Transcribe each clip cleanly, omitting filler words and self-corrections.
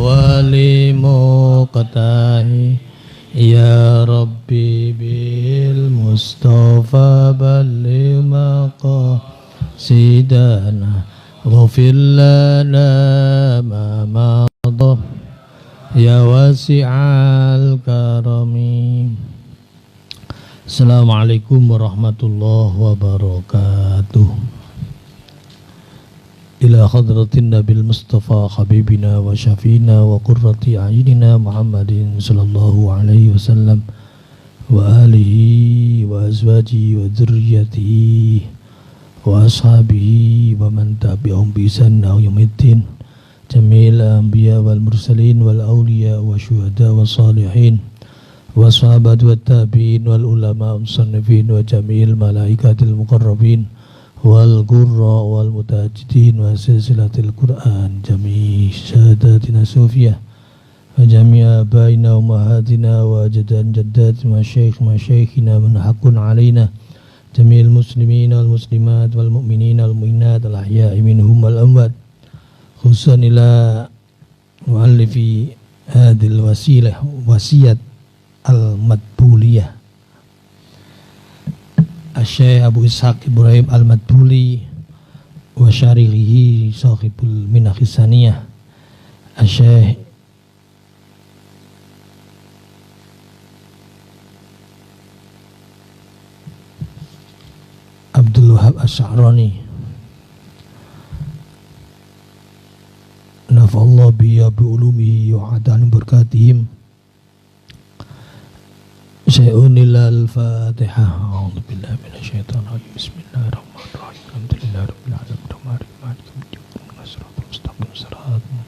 ولمقتاه يا ربي بالمصطفى بلغ مقاصدنا غفر لنا ما مضى يا واسع الكرم. Assalamualaikum warahmatullahi wabarakatuh. Ila hadratin Nabil Mustafa Habibina wa Syafina wa Qurrati A'yunina Muhammadin sallallahu alaihi wasallam wa alihi wa azwajihi wa dzurriyyatihi wa ashabihi wa man tabi'ahum bi ihsan ila yaumiddin. Jamil anbiya wal mursalin wal awliya wa syuhada wa salihin wa sahabat wa tabi'in wal ulama musannifin wa jamil malaikatil muqarrabin wal qurra wal mutajidin wa silsilatil Qur'an jami' syahadatina sufiyah wa jami'a abaina wa mahatina wa jadan jaddat masyayikhina man haqqun alaina jami'il muslimin wal muslimat wal mu'minin wal mu'minat al ahya'i minhum wal amwat khususan ila muallifi hadil wasilah wasiyat al-Madbuliyah Asy-Syaikh Abu Ishaq Ibrahim Al-Madbuli wa syarihi sahibul Minahis Saniyah Asy-Syaikh Abdul Wahab Asy-Sya'rani nafa'allahu biya bi'ulumihi wa adani berkatihim. Syai'unilal Fatihah. A'udzu billahi minasyaitonir rajim. Bismillahirrahmanirrahim. Alhamdulillahirabbil alamin. Arrahmanirrahim. Maliki yaumiddin. Shiratal mustaqim. Shiratal ladzina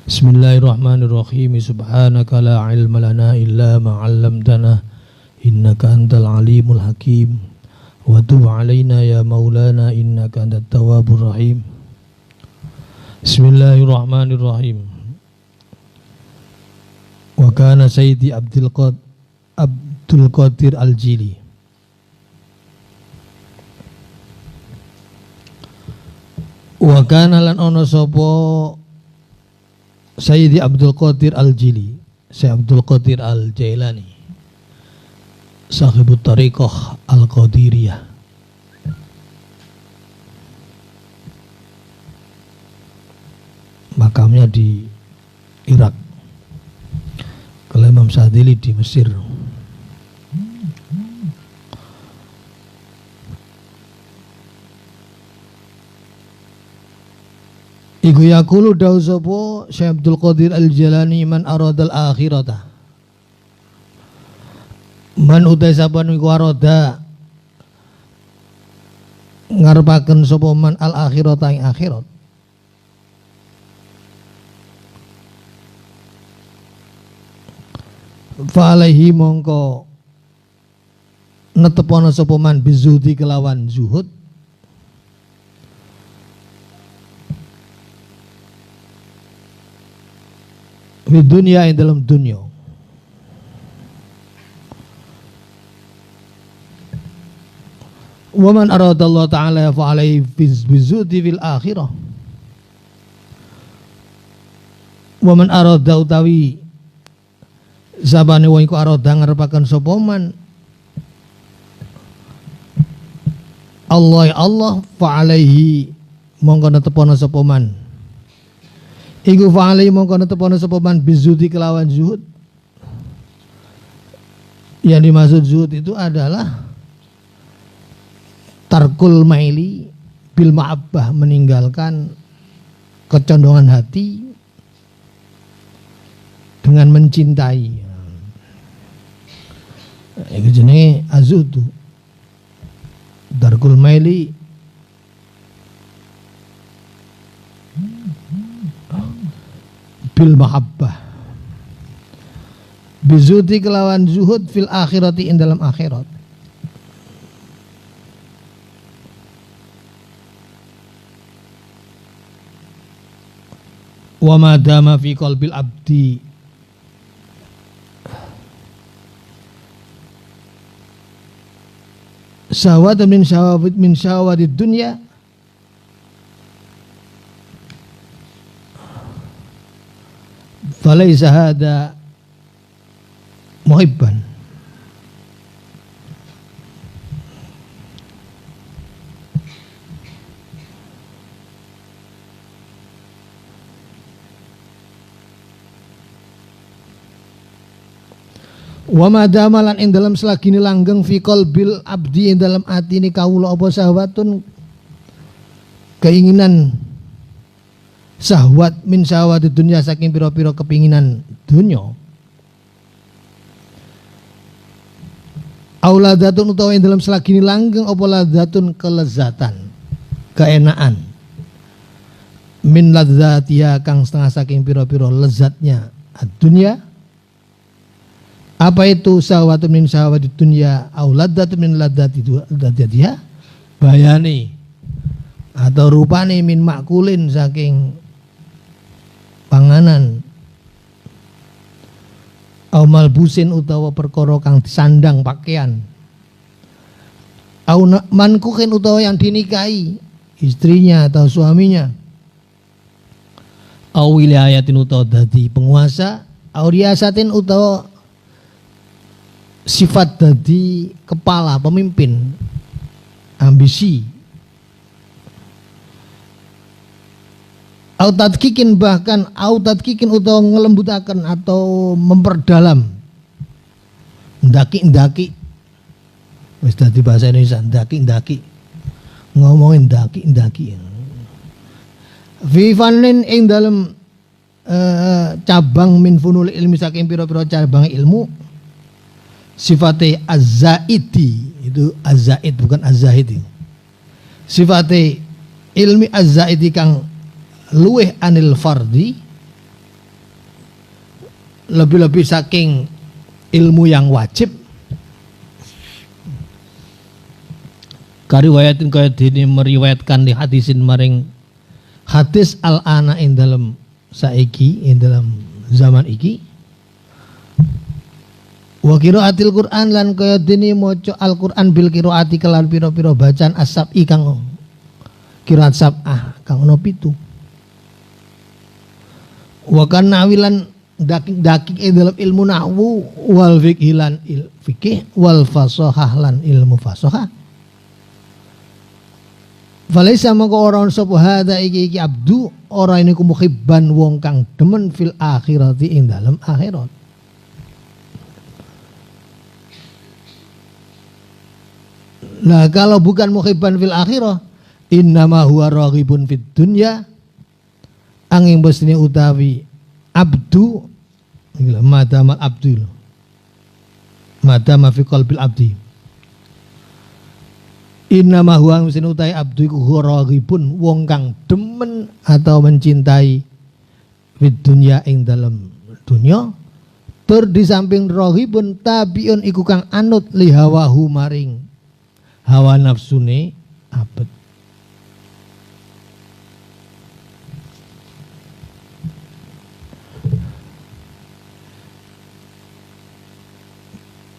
Bismillahirrahmanirrahim. Subhanaka la ilma lana illa ma 'allamtana innaka antal alimul hakim. Wa tub 'alaina ya maulana innaka antat tawwabur rahim. Bismillahirrahmanirrahim. Wa kana Sayyidi Abdul Qadir Al-Jili wa kana lan ono sapa Sayyidi Abdul Qadir Al-Jili Syekh Abdul Qadir Al-Jailani sahibut tariqah Al-Qadiriyah makamnya di Irak. Kalau Imam Syadzili di Mesir. Iku yaqulu dawu sapa Syekh Abdul Qadir Al-Jailani man aradal akhirata. Man utai sapa niku arada ngarepaken sapa man al akhirata ing akhirat. Fa'alaihi mongko netepono sapa man bizuhdi kelawan zuhud di dunia yang dalam dunia wa man arada Allah ta'ala fa'alaihi bizuhdi fil akhirah wa man arada utawi sabane wong iku arada ngarepaken sapa man Allah fa'alaihi mongko netepono sapa man iku fa'alaihi mongko netepono sapa man bizuhdi kelawan zuhud. Yang dimaksud zuhud itu adalah tarkul maili bil ma'abbah, meninggalkan kecondongan hati dengan mencintai. Itu jenenge azudu. Darkul maili bil mahabbah. Bizuti kelawan zuhud fil akhirati in dalam akhirat. Wa ma dama fi qalbil abdi syahwat min syahwatid dunya Falaisa hada muhibban. Wa madamalan ing dalam selagine langgeng fi qalbil abdi ing dalam atine kawula apa syahwatun keinginan syahwat min syahwat dunya saking pira-pira kepinginan dunya auladatun utawa ing dalam selagine langgeng apa ladatun kelezatan keenaan min ladzatia kang setengah saking pira-pira lezatnya dunya. Apa itu syahwatun min syahwati dunya au laddatun min laddatiha bayani atau rupane min makulin saking panganan au malbusin utawa perkara kang disandang pakaian au mankuhin utawa yang dinikahi istrinya atau suaminya au wilayatin utawa dadi penguasa au riasatin utawa sifat dadi kepala pemimpin ambisi au tadkikin bahkan au tadkikin utawa ngelembutaken atau memperdalam ndaki wis dadi bahasa Indonesia ndaki ngomongin ndaki fi fanin ing dalem cabang min funul ilmi saking pira-pira cabang ilmu sifatnya az-zaidi itu az-zaid bukan az-zahid. Sifatnya ilmi az-zaidi kang luweh anil fardi lebih-lebih saking ilmu yang wajib. Kariwayatin kaya dene meriwayatkan di hadisin maring hadis al-ana ing dalam saiki ing dalam zaman iki. Wa qiraatil Qur'an lan kaya dene maca Al-Qur'an bil qiraati kelan pira-pira bacaan as-sab'i kang qiraat sab'ah kang ana 7. Wa kana wilan dakik ing dalam ilmu nahwu wal fiqh lan fikih wal fasahah lan ilmu fasahah. Falaisa maka ora sapa hada iki abdu ora ini muhibban wong kang demen fil akhirati ing dalam akhirat. Nah kalau bukan muhibban fil akhirah innama huwa raghibun fid dunya angin bestine utawi abdu madama abdul madama fi qalbil abdi innama huwa bestine utawi abdu iku raghibun wong kang demen atau mencintai fid dunya ing dalam dunya tur di samping raghibun tabiun iku kang anut li hawahu maring hawa nafsune abet.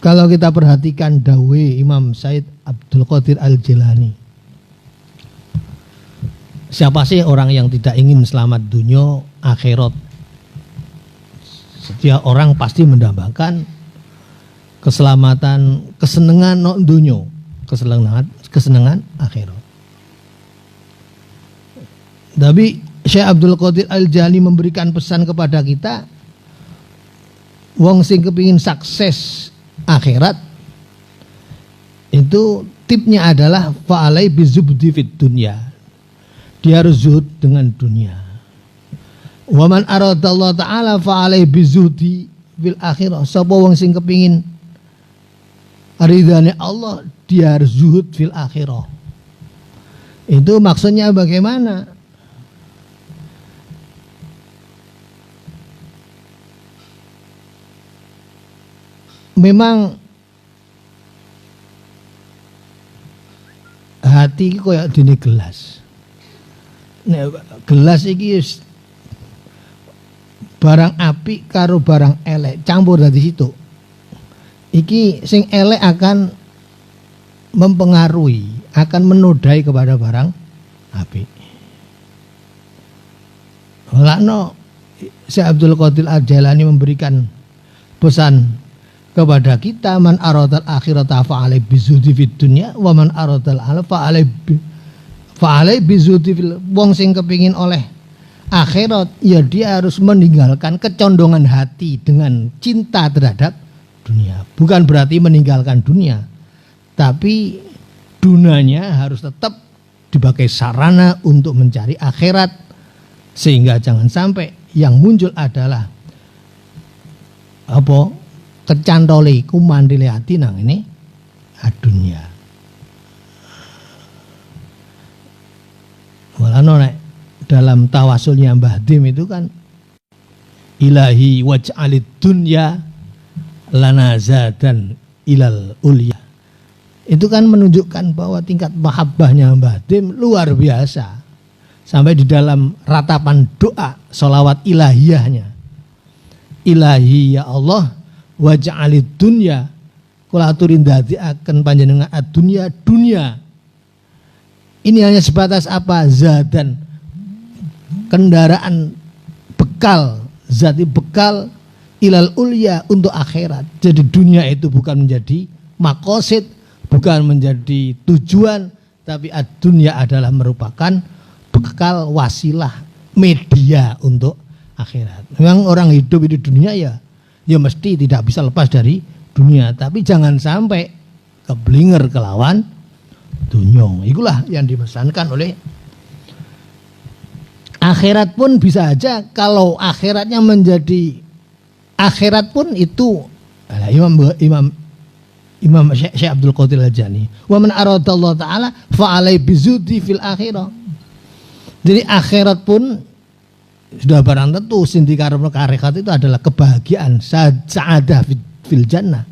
Kalau kita perhatikan dawe Imam Said Abdul Qadir Al-Jilani, siapa sih orang yang tidak ingin selamat dunia akhirat? Setiap orang pasti mendambakan keselamatan, kesenangan dunia, kesenangan akhirat. Tapi Syekh Abdul Qadir Al-Jilani memberikan pesan kepada kita, wong sing kepingin sukses akhirat itu tipnya adalah fa'alai bizubdi fid dunya. Dia harus zuhud dengan dunia. Wa man aradallahu ta'ala fa'alai bizudi fil akhirah. Sapa wong sing kepingin ridhanya Allah, dia harus zuhud fil akhirah. Itu maksudnya bagaimana? Memang hati koyo dene gelas. Nek gelas iki barang apik karo barang elek campur dari situ. Iki sing elek akan mempengaruhi, akan menodai kepada barang apik. Lakno Syekh Abdul Qadir Al-Jailani memberikan pesan kepada kita, man aradal akhirata fa'alai bizudi fid dunya wa man aradal ala fa'alai bizudi fil, wong sing kepingin oleh akhirat ya dia harus meninggalkan kecondongan hati dengan cinta terhadap dunia. Bukan berarti meninggalkan dunia, tapi dunianya harus tetap dipakai sarana untuk mencari akhirat, sehingga jangan sampai yang muncul adalah apa kecantole kumandile hati nang ini dunia. Walano nek dalam tawasulnya Mbah Dim itu kan ilahi waj'alid dunya lana zadan ilal ulya. Itu kan menunjukkan bahwa tingkat mahabbahnya Mbah Dim luar biasa. Sampai di dalam ratapan doa sholawat ilahiyahnya, ilahi ya Allah waj'alid dunya kula aturin dadi akan panjenengan ad-dunya dunya. Ini hanya sebatas apa? Zadan, kendaraan bekal, zati bekal ilal ulya untuk akhirat. Jadi dunia itu bukan menjadi makosid, bukan menjadi tujuan, tapi ad-dunya adalah merupakan bekal, wasilah, media untuk akhirat. Memang orang hidup di dunia ya mesti tidak bisa lepas dari dunia, tapi jangan sampai keblinger kelawan dunyong. Itulah yang dipesankan oleh akhirat pun bisa aja kalau akhiratnya menjadi akhirat pun itu Imam Syekh Abdul Qadir Al-Jailani, wa man aradallahu taala fa alai bizudi fil akhirah. Jadi akhirat pun sudah barang tentu sinti karena akhirat itu adalah kebahagiaan, sa'adah fil jannah,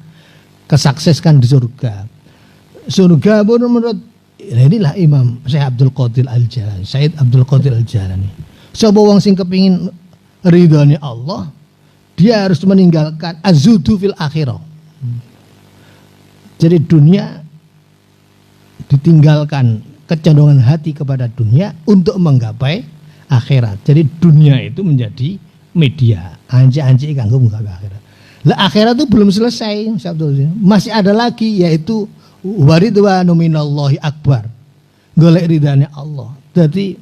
kesukseskan di surga. Surga pun menurut inilah Imam Syekh Abdul Qadir Al-Jailani, Syekh Abdul Qadir Al-Jailani. Sapa wong sing kepingin ridhonya Allah, dia harus meninggalkan azudu fil akhirah. Jadi dunia ditinggalkan, kecondongan hati kepada dunia untuk menggapai akhirat. Jadi dunia itu menjadi media anci-anci kanggo menggapai akhirat. Lah akhirat itu belum selesai, masih ada lagi, yaitu waridwanu minallahi akbar, golek ridhanya Allah. Jadi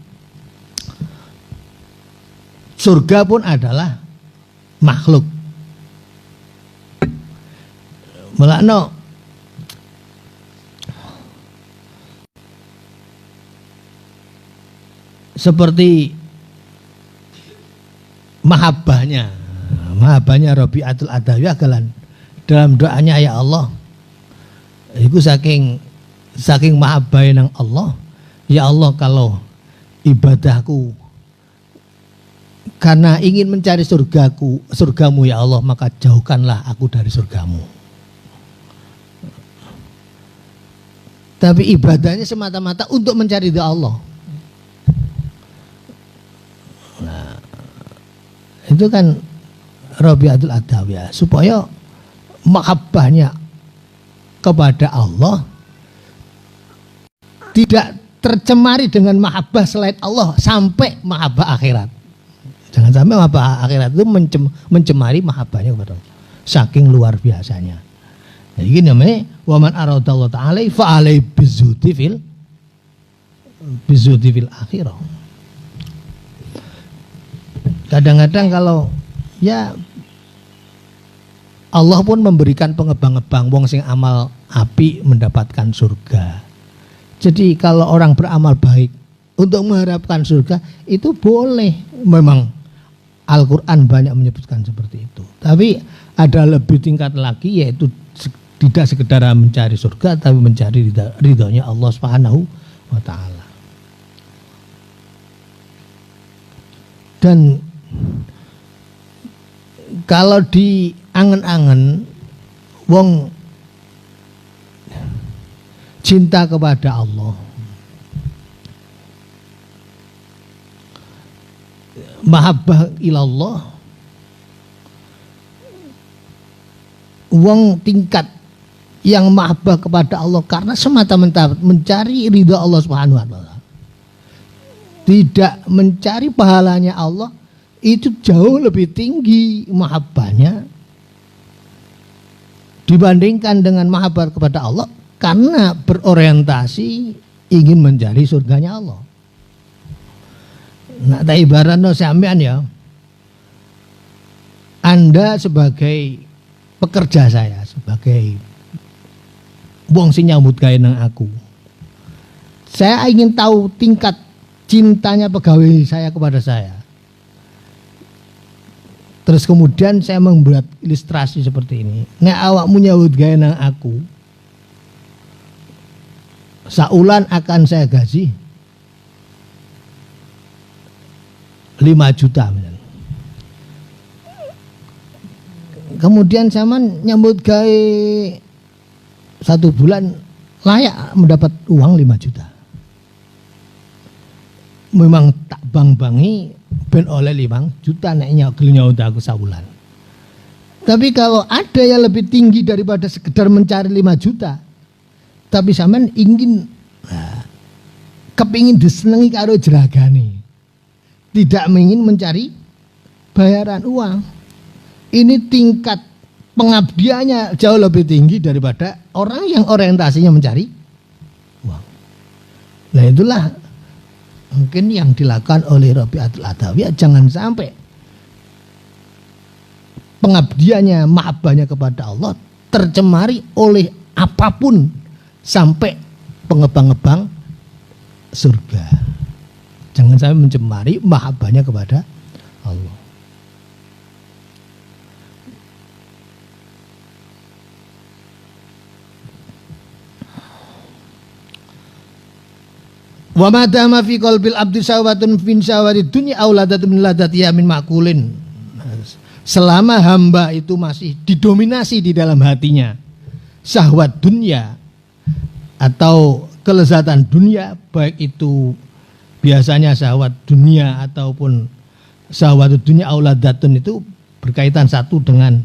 surga pun adalah makhluk. Melakno seperti mahabbahnya Rabi'atul Adawiyah galan dalam doanya, ya Allah, itu saking mahabbahnya nang Allah, ya Allah, kalau ibadahku karena ingin mencari surgamu ya Allah, maka jauhkanlah aku dari surgamu. Tapi ibadahnya semata-mata untuk mencari ridha Allah. Nah, itu kan Rabi'atul Adawiyah, supaya mahabbahnya kepada Allah tidak tercemari dengan mahabbah selain Allah sampai mahabbah akhirat. Jangan sampai mahabbah akhirat itu mencemari mahabbahnya kepada Allah. Saking luar biasanya. Nah, ini namanya wa man aradallahu ta'ala fa alai bizudi fil akhirah. Kadang-kadang kalau ya Allah pun memberikan pengebang-ebang wong sing amal api mendapatkan surga. Jadi kalau orang beramal baik untuk mengharapkan surga itu boleh. Memang Al-Quran banyak menyebutkan seperti itu. Tapi ada lebih tingkat lagi, yaitu tidak sekedar mencari surga, tapi mencari ridhonya Allah Subhanahu wa ta'ala. Dan kalau di angen-angen wong cinta kepada Allah, mahabbah ilallah, wong tingkat yang mahabbah kepada Allah karena semata-mata mencari ridha Allah Subhanahu wa ta'ala, tidak mencari pahalanya Allah, itu jauh lebih tinggi mahabbahnya dibandingkan dengan mahabbah kepada Allah, karena berorientasi ingin mencari surganya Allah. Nah, tak ibaratnya sampean ya, Anda sebagai pekerja saya, sebagai wong sing nyambut gawe nang aku, saya ingin tahu tingkat cintanya pegawai saya kepada saya. Terus kemudian saya membuat ilustrasi seperti ini. Nek awakmu nyambut gawe nang aku, saulan akan saya gaji 5 juta misalnya. Kemudian zaman nyambut gawe 1 bulan layak mendapat uang 5 juta. Memang tak bang-bangi ben oleh 5 juta nek nyaut aku saulan. Tapi kalau ada yang lebih tinggi daripada sekedar mencari 5 juta, tapi sampean ingin kepingin disenengi karo jeragane, tidak ingin mencari bayaran uang. Ini tingkat pengabdiannya jauh lebih tinggi daripada orang yang orientasinya mencari uang. Nah, itulah mungkin yang dilakukan oleh Rabi'atul Adawiyah. Jangan sampai pengabdiannya, mahabbahnya kepada Allah tercemari oleh apapun sampai pengebang-gebang surga. Jangan sampai mencemari mahabbahnya kepada Allah. Wa madama fi qalbil abdi syahwatun fin syahwatid dunya auladatun min ladatiha min makulin. Selama hamba itu masih didominasi di dalam hatinya syahwat dunia atau kelezatan dunia, baik itu biasanya syahwat dunia ataupun syahwat dunia auladatun, itu berkaitan satu dengan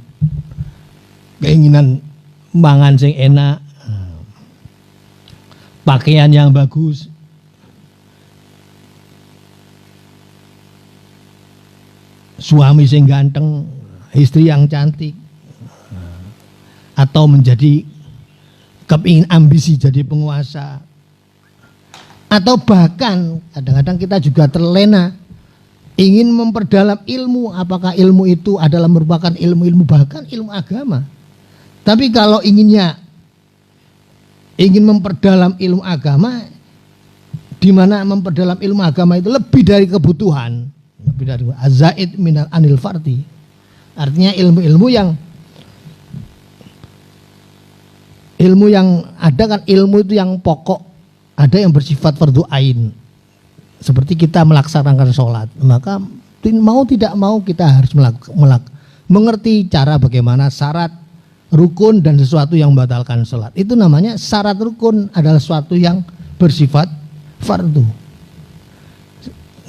keinginan mangan sing enak, pakaian yang bagus, suami sing ganteng, istri yang cantik, atau menjadi kepingin ambisi jadi penguasa, atau bahkan kadang-kadang kita juga terlena ingin memperdalam ilmu, apakah ilmu itu adalah merupakan ilmu-ilmu bahkan ilmu agama. Tapi kalau ingin memperdalam ilmu agama, di mana memperdalam ilmu agama itu lebih dari kebutuhan, lebih dari azaid minal anil fardi. Artinya ilmu-ilmu yang ada kan, ilmu itu yang pokok, ada yang bersifat fardu ain. Seperti kita melaksanakan sholat, maka mau tidak mau kita harus mengerti cara bagaimana syarat, rukun dan sesuatu yang membatalkan sholat. Itu namanya syarat rukun adalah sesuatu yang bersifat fardu.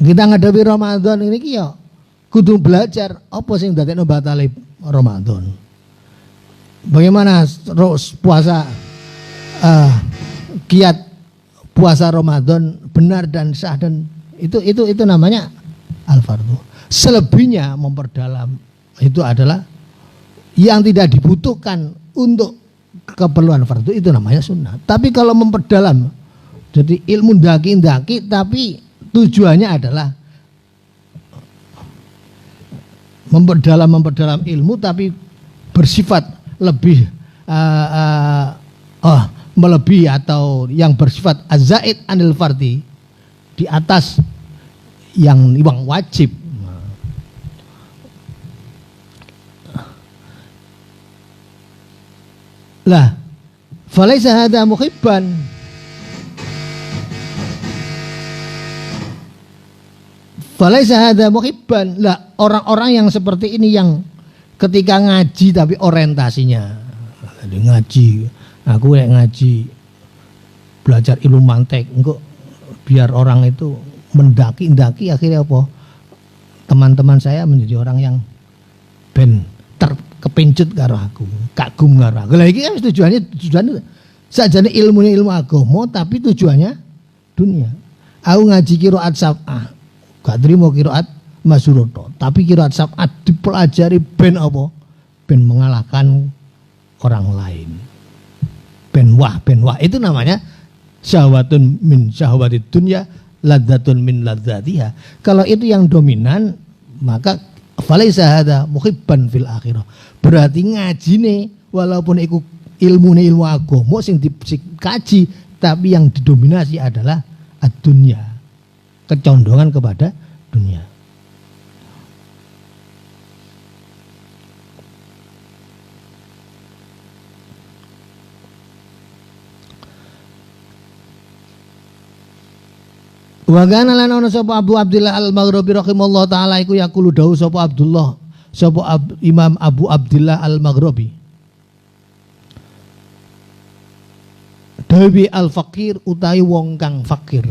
Kita ngadapi Ramadan ini ya kudu belajar apa sing dadekno batale Ramadan. Bagaimana puasa kiat puasa Ramadan benar dan sah, dan itu namanya al-fardhu. Selebihnya memperdalam itu adalah yang tidak dibutuhkan untuk keperluan fardu, itu namanya sunnah. Tapi kalau memperdalam jadi ilmu ndaki-ndaki tapi tujuannya adalah memperdalam ilmu tapi bersifat lebih melebihi atau yang bersifat azaid anil fardi, di atas yang wajib. Lah, falaisa hadza muhibban. Falaisa hadza muhibban. Lah, orang-orang yang seperti ini yang ketika ngaji tapi orientasinya ngaji, aku ngaji belajar ilmu mantek, engko biar orang itu mendaki-ndaki, akhirnya apa? Teman-teman saya menjadi orang yang ben terkepincut karo aku, kagum karo aku. Lah iki kan tujuannya sajane ilmu agama tapi tujuannya dunia. Aku ngaji qiraat sab'ah, gak trimo qiraat Masuroto. Tapi qiraat sab'ah dipelajari ben apa? Ben mengalahkan orang lain. Ben wah itu namanya syahwatun min syahwatid dunya, ladzatun min ladzatiha. Kalau itu yang dominan, maka falaisa hadza muhibban fil akhirah. Berarti ngajine walaupun iku ilmune ilmu agama sing dikaji, tapi yang didominasi adalah ad-dunya. Kecondongan kepada dunia. Wa kana lan ana sapa Abu Abdillah Al-Maghribi rahimallahu taala iku yaqulu dawu sapa Abdullah sapa Imam Abu Abdillah Al-Maghribi. Dewi al-fakir utawi wong kang fakir.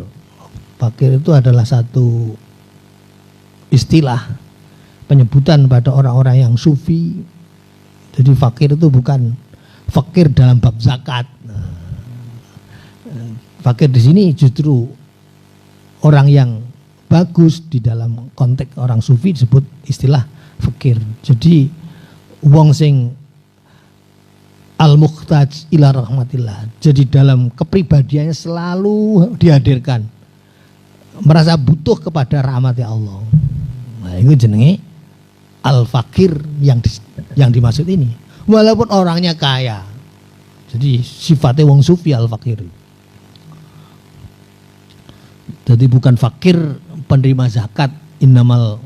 Fakir itu adalah satu istilah penyebutan pada orang-orang yang sufi. Jadi fakir itu bukan fakir dalam bab zakat. Fakir di sini justru orang yang bagus di dalam konteks orang sufi disebut istilah fakir. Jadi wong sing al-muhtaj ila rahmatillah. Jadi dalam kepribadiannya selalu dihadirkan merasa butuh kepada rahmat Allah. Nah, itu jenenge al-fakir yang dimaksud ini. Walaupun orangnya kaya. Jadi sifatnya wong sufi al-fakir. Jadi bukan fakir penerima zakat, innamas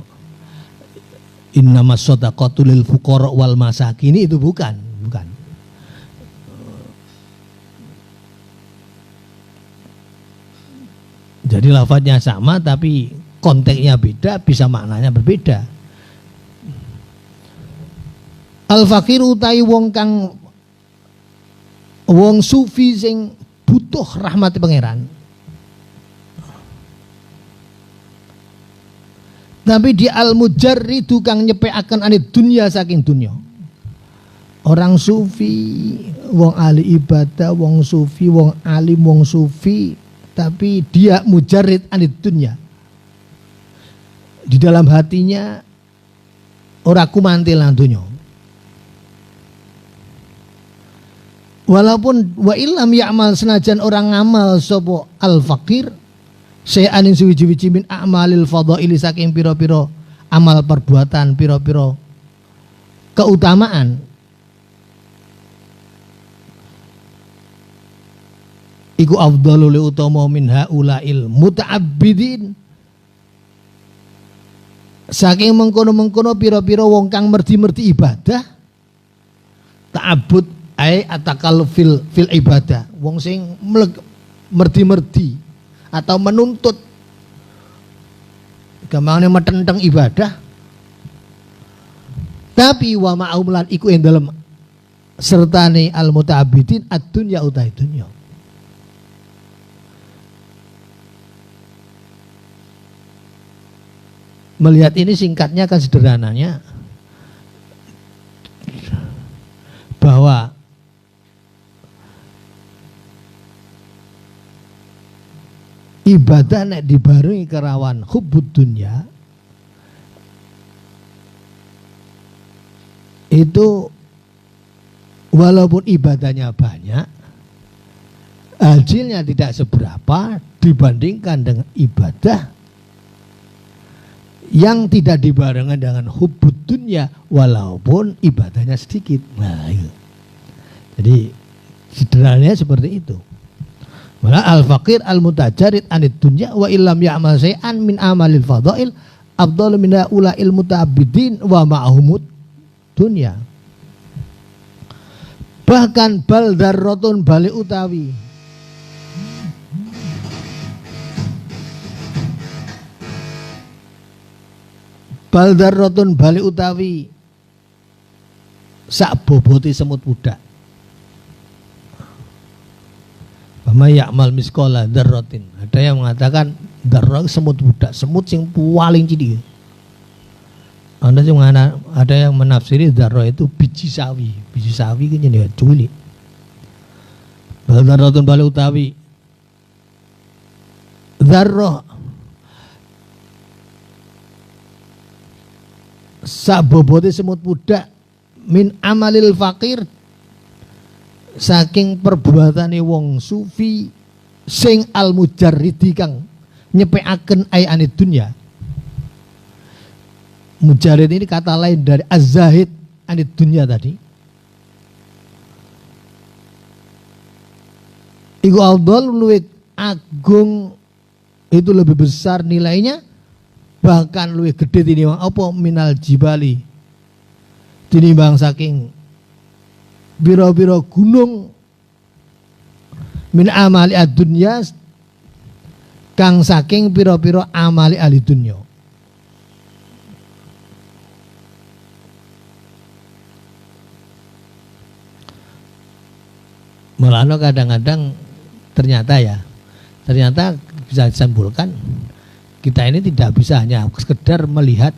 shadaqatu lil fuqara wal masakin, itu bukan. Jadi lafadznya sama tapi konteksnya beda, bisa maknanya berbeda. Al-fakir utai wong kang wong sufi sing butuh rahmat pangeran. Tapi di al-mujarridu kang nyepekaken anit dunya saking dunya. Orang sufi, wong ahli ibadah, wong sufi, wong alim, wong sufi, tapi dia mujarrid anit dunya. Di dalam hatinya ora kumantil lan dunya. Walaupun wa illam ya'mal, senajan orang ngamal sapa al-fakir sayan suwi-wiji min a'malil fadhaili saking pira-pira amal perbuatan, pira-pira keutamaan, iku afdhalu li utama min haulail muta'abbidin, saking mengkono-mengkono pira-pira wong kang merdi-merdi ibadah. Ta'abbud ai atakal fil ibadah, wong sing merdi-merdi atau menuntut gampangnya metenteng ibadah. Tapi wa ma'um lan iku ing dalem sertane al muta'abbidin ad-dunya utai dunya. Melihat ini singkatnya kan sederhananya bahwa ibadah nek dibarengi kerawan hubbud dunya itu walaupun ibadahnya banyak, hasilnya tidak seberapa dibandingkan dengan ibadah yang tidak dibarengan dengan hubbud dunya walaupun ibadahnya sedikit. Nah, itu. Jadi sederhananya seperti itu. Wala al-faqir al-mutajarid anid dunya wa illam ya'mal syai'an min amalil fadail afdalu min ulail muta'abbidin wa ma'ahumud dunya. Bahkan bal darratun bali utawi bal darratun bali utawi sak boboti semut budak. Bama ya'mal miskola darrotin. Ada yang mengatakan darrot semut budak, semut yang paling cilik. Ada yang menafsiri darrot itu biji sawi. Biji sawi kan jadi culik. Darrotun balik utawi darroh sabobote semut pudak min amalil fakir saking perbuatane wong sufi sing al mujarridi kang nyepekaken ai anid dunya. Mujarrid ini kata lain dari az-zahid anid dunya tadi. Iku aldol luwih agung, itu lebih besar nilainya, bahkan luwih gede tinimbang apa minal jibali, tinimbang saking biro-biro gunung min amali ad-dunya kang saking biro-biro amali ahli dunya. Mulane kadang-kadang ternyata bisa disimpulkan kita ini tidak bisa hanya sekedar melihat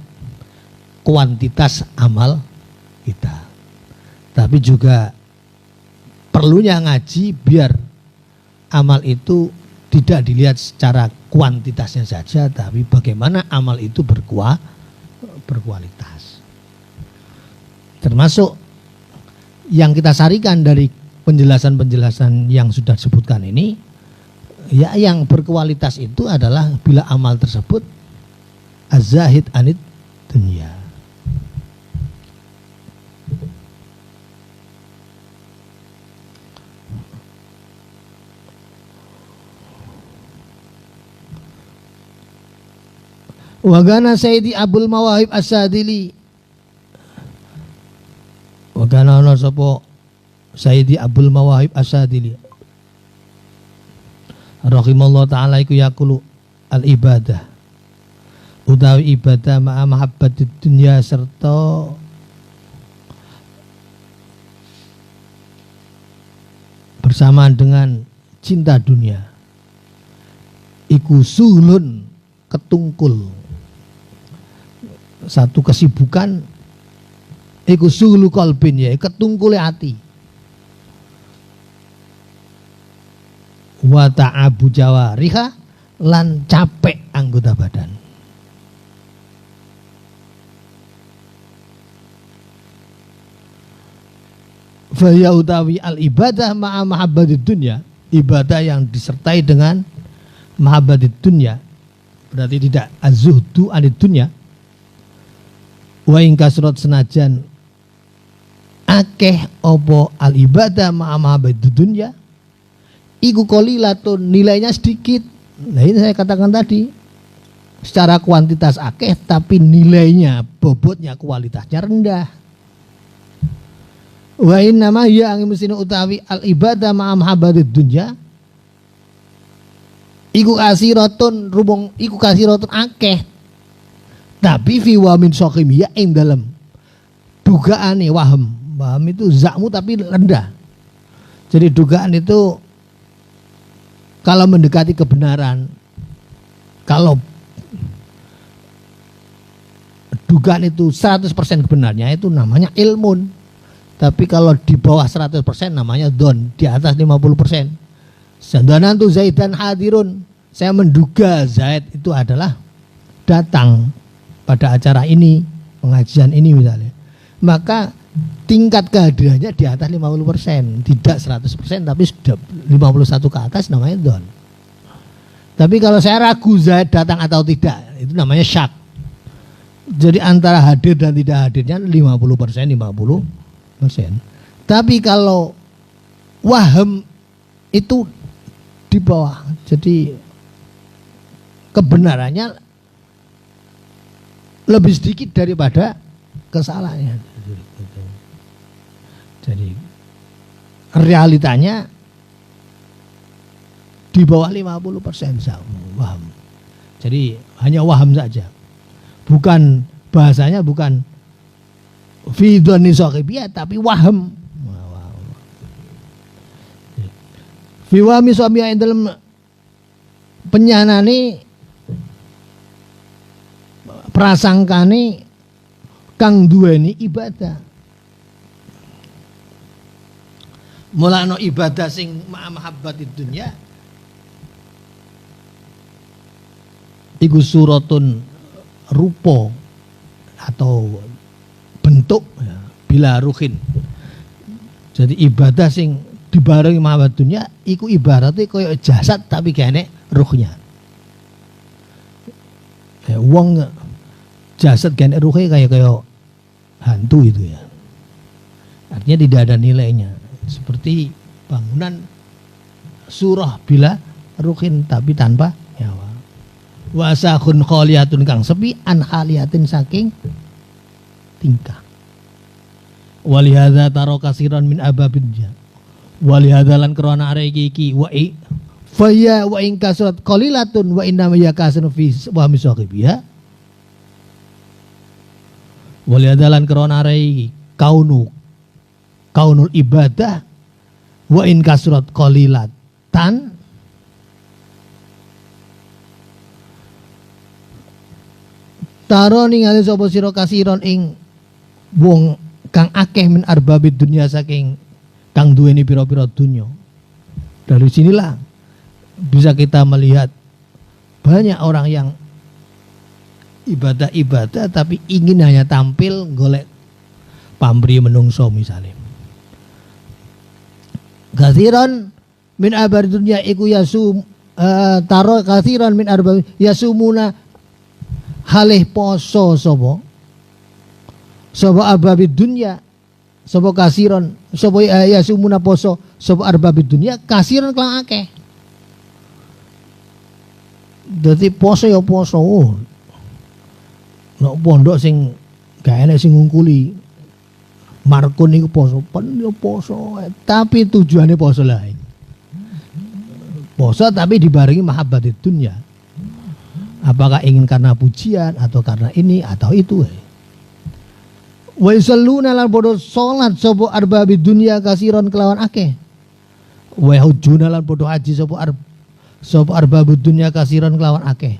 kuantitas amal kita, tapi juga perlunya ngaji biar amal itu tidak dilihat secara kuantitasnya saja, tapi bagaimana amal itu berkualitas. Termasuk yang kita sarikan dari penjelasan-penjelasan yang sudah disebutkan ini, ya yang berkualitas itu adalah bila amal tersebut az-zahid anid dunya. Wagana Sayyidi Abul Mawahib As-Sadili, wagana ana sapa Sayyidi Abul Mawahib As-Sadili rahimallahu ta'ala iku yaqulu al ibadah utawi ibadah ma'a mahabbatid dunya serta bersamaan dengan cinta dunia iku sulun ketungkul, satu kesibukan iku sulu qalbin, ya ketungkule ati, wa ta'abu jawariha lan capek anggota badan. Fa ya utawi al ibadah ma'a mahabbatid dunya, ibadah yang disertai dengan mahabbatid dunya, berarti tidak az-zuhdu anid dunya. Wa ing kasrat senajan akeh opo al ibadah ma'a mahabbatid dunya iku qalilatun, nilainya sedikit. Nah ini saya katakan tadi, secara kuantitas akeh tapi nilainya, bobotnya, kualitasnya rendah. Wa inna ma ya angin mesine utawi al ibadah ma'a mahabbatid dunya iku kasiratun, rumong iku kasiratun akeh, tapi fi wa min sokim ya ing dalam dugaane waham itu zakmu tapi rendah. Jadi dugaan itu kalau mendekati kebenaran, kalau dugaan itu 100% kebenarnya itu namanya ilmun. Tapi kalau di bawah 100% namanya don, di atas 50%. Sandanan tu Zaidan hadirun, saya menduga Zaid itu adalah datang pada acara ini, pengajian ini misalnya. Maka tingkat kehadirannya di atas 50%, tidak 100%, tapi sudah 51 ke atas namanya don. Tapi kalau saya ragu Zaid datang atau tidak, itu namanya syak. Jadi antara hadir dan tidak hadirnya 50%, 50%. Tapi kalau waham itu di bawah, jadi kebenarannya lebih sedikit daripada kesalahannya. Jadi realitanya di bawah 50% waham. Jadi hanya waham saja. Bukan bahasanya bukan fi dhonni saqibiyah tapi waham. Fi wahmi saqibiyah dalam penyanane prasangkane kang duweni ibadah. Mulane ibadah sing mahabbatid dunya iku suratun rupa atau bila ruhin. Jadi ibadah sing dibarengi mahabbat dunya iku ibaratnya kaya jasad tapi gak enek ruhnya. Ya, wong jasad gak enek ruhnya kayak hantu itu ya. Artinya tidak ada nilainya. Seperti bangunan surah bila ruhin tapi tanpa nyawa. Wasakhun khaliyatun kang sepi an khaliyatin saking tingkah. Walihadza taro kasiran min ababidnya. Walihadza lan krana are iki wa faya wa in kasrat qalilatun wa inna ya kasanu fi wa misaqibiha. Walihadza lan krana are iki kaunul ibadah wa in kasrat qalilatan taro ningali sapa sira kasiron ing wong kang akeh min arbabid dunya saking kang duweni pira-pira dunya. Dari sinilah bisa kita melihat banyak orang yang ibadah-ibadah tapi ingin hanya tampil golek pambri menungso misalnya. Kasiron min arbabid dunya iku yasum taro kasiron min arbabid yasumuna halih poso sapa arbabid dunya sapa kasiron sapa ya sumuna poso sapa arbabid dunya kasiron kelang akeh. Dadi poso ya poso. Nek pondok sing gak enek sing ngungkuli markun iku poso, pen ya poso, tapi tujuannya poso lain. Poso tapi dibarengi mahabbatid dunya. Apakah ingin karena pujian atau karena ini atau itu? Wa yusalluna lan podo salat sapa arbabid dunya kasiron kelawan akeh. Wa hujjuna lan podo haji sapa arbabud dunya kasiron kelawan akeh.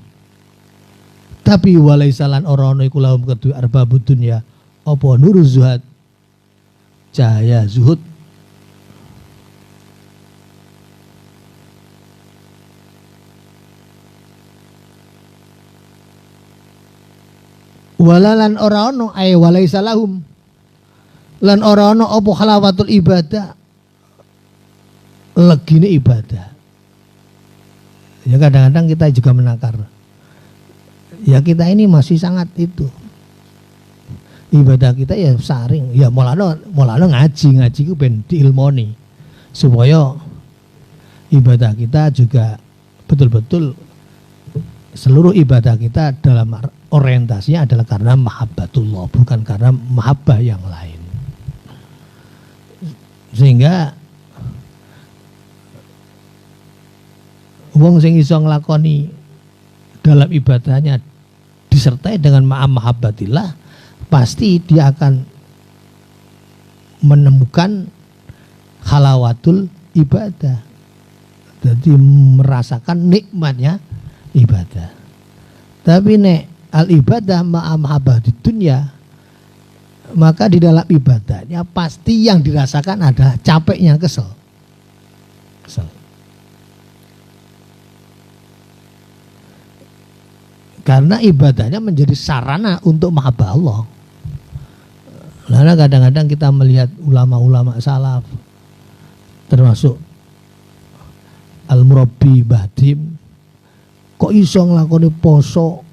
Tapi walaisa lan ora ana iku lahum kedue arbabud dunya apa nuruz zuhad cahaya zuhud. Walalan ora ono ay walaisa lahum lan ora ono apa halawatul ibadah legine ibadah. Ya kadang-kadang kita juga menakar. Ya kita ini masih sangat itu. Ibadah kita ya saring, ya mulane ngaji ku ben diilmoni supaya ibadah kita juga betul-betul seluruh ibadah kita dalam orientasinya adalah karena mahabbatullah, bukan karena mahabbah yang lain. Sehingga wong sing iso nglakoni dalam ibadahnya disertai dengan mahabbatillah, pasti dia akan menemukan halawatul ibadah. Jadi merasakan nikmatnya ibadah. Tapi nek al ibadah ma'a di dunia, maka di dalam ibadahnya pasti yang dirasakan ada capeknya, kesel. Karena ibadahnya menjadi sarana untuk mahabbah Allah. Karena kadang-kadang kita melihat ulama-ulama salaf, termasuk Al-Murabbi Bahdim, kok iso nglakoni poso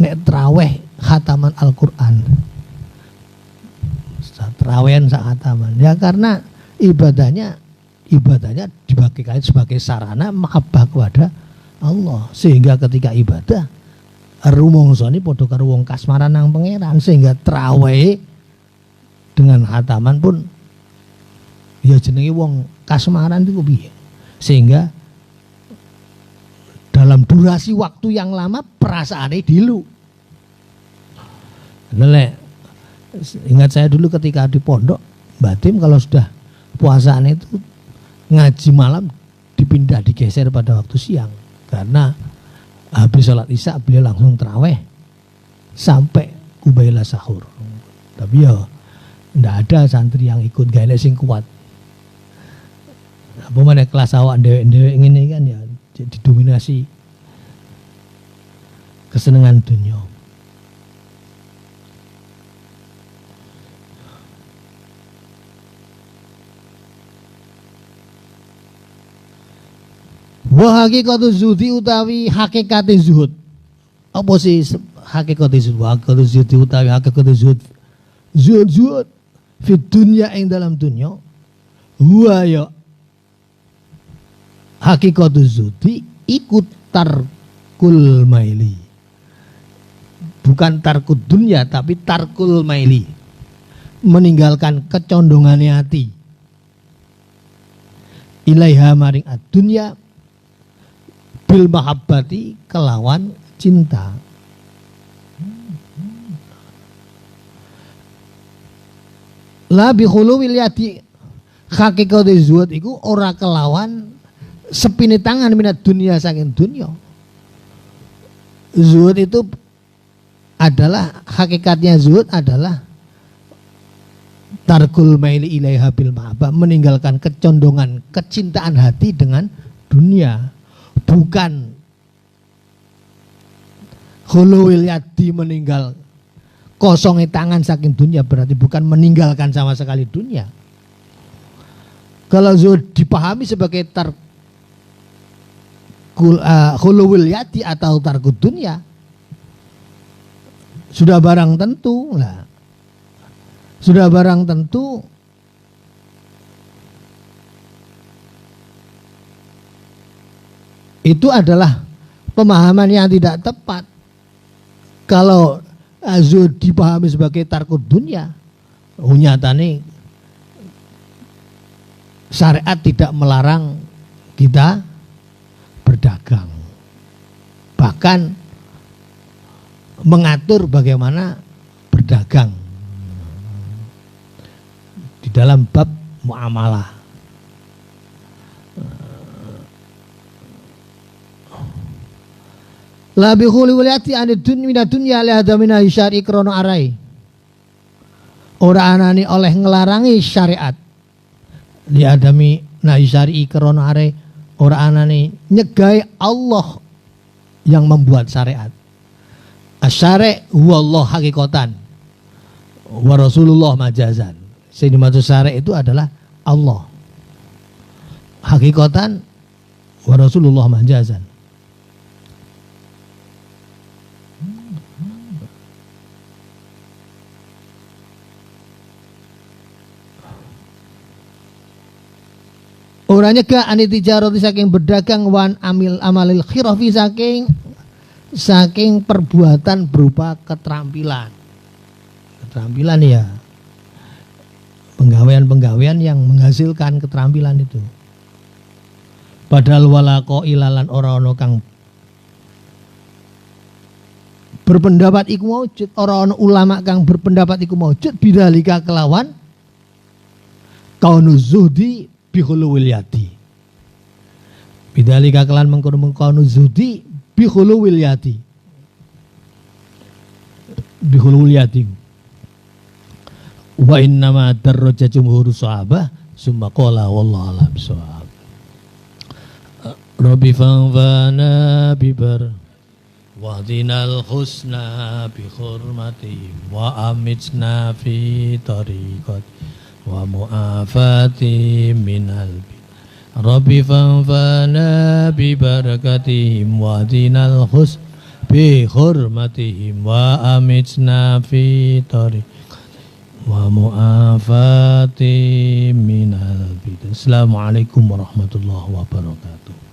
nek traweh khataman Al-Qur'an. Trawehan sak khataman. Ya karena ibadahnya dibagikan sebagai sarana mahabbah kepada Allah. Sehingga ketika ibadah rumongsane padha karo wong kasmaran nang pangeran, sehingga traweh dengan khataman pun ya jenenge wong kasmaran itu piye. Sehingga dalam durasi waktu yang lama perasaannya dilu. Ingat saya dulu ketika di pondok Mbak Tim, kalau sudah puasaan itu ngaji malam digeser pada waktu siang, karena habis sholat isya beliau langsung terawih sampai kubaila sahur. Tapi ya ndak ada santri yang ikut, gak ada sing kuat. Apa mana kelas awak dewek-dewek ngene kan ya didominasi kesenangan dunia. Wa hakikatu zuhdi utawi hakikate zuhud. Apa sih hakikate zuhud? Wa hakikatu zuhdi utawi hakikate zuhud. Zuhud fi dunya ing dalam dunya. Huwa ya hakikatu zuhdi ikut tarkul maili. Bukan tarkud dunya tapi tarkul maili. Meninggalkan kecondongannya hati. Ilaiha maring ad-dunya bil mahabbati kelawan cinta. La bi khuluwil yadi hakikat zuhud iku ora kelawan sepine tangan minat dunia saking dunia. Zuhud itu adalah hakikatnya zuhud adalah tarkul maili ilaiha bil mahabbah, meninggalkan kecondongan kecintaan hati dengan dunia. Bukan khuluwil yadi meninggal kosongnya tangan saking dunia, berarti bukan meninggalkan sama sekali dunia. Kalau zuhud dipahami sebagai khuluwil yadi atau tarkud dunia, sudah barang tentu lah. Sudah barang tentu itu adalah pemahaman yang tidak tepat. Kalau zuhud dipahami sebagai tarkud dunia, nyatane syariat tidak melarang kita berdagang, bahkan mengatur bagaimana berdagang di dalam bab muamalah. La bi khuli waliati anid dunya li hadamina syari krono arai. Ora anane oleh ngelarangi syariat. Li adami na syari krono arai, ora anane nyegai Allah yang membuat syariat. Asyari huwa Allah hakikatan wa Rasulullah majazan. Sing dimaksud syari itu adalah Allah hakikatan wa Rasulullah majazan. Orangnya ke anitijaroti saking berdagang wan amil amalil khirafi saking perbuatan berupa keterampilan. Keterampilan ya, penggawaian yang menghasilkan keterampilan itu. Padahal walako ilalan ora-ono kang berpendapat iku maujud, ora-ono ulama kang berpendapat iku maujud bidzalika kelawan kaunu zuhdi bi khuluwil yadi. Bidzalika kelan mengkono zuhdi bi khuluwil yadi. Bi khuluwil yadi. Wa innama darraja jumhur sahabah summa qala wallahu a'lam bissawab. Rabbi fanfa'na bibar wahdinal husna bi hurmati wa amitna fi tariqat wa mu'afati minal Rabbi fanfa'na bi barakatihim wa dinal hus bi hurmatihim wa amitna fi tariq wa mu'afati minal bid'ah. Assalamualaikum warahmatullahi wabarakatuh.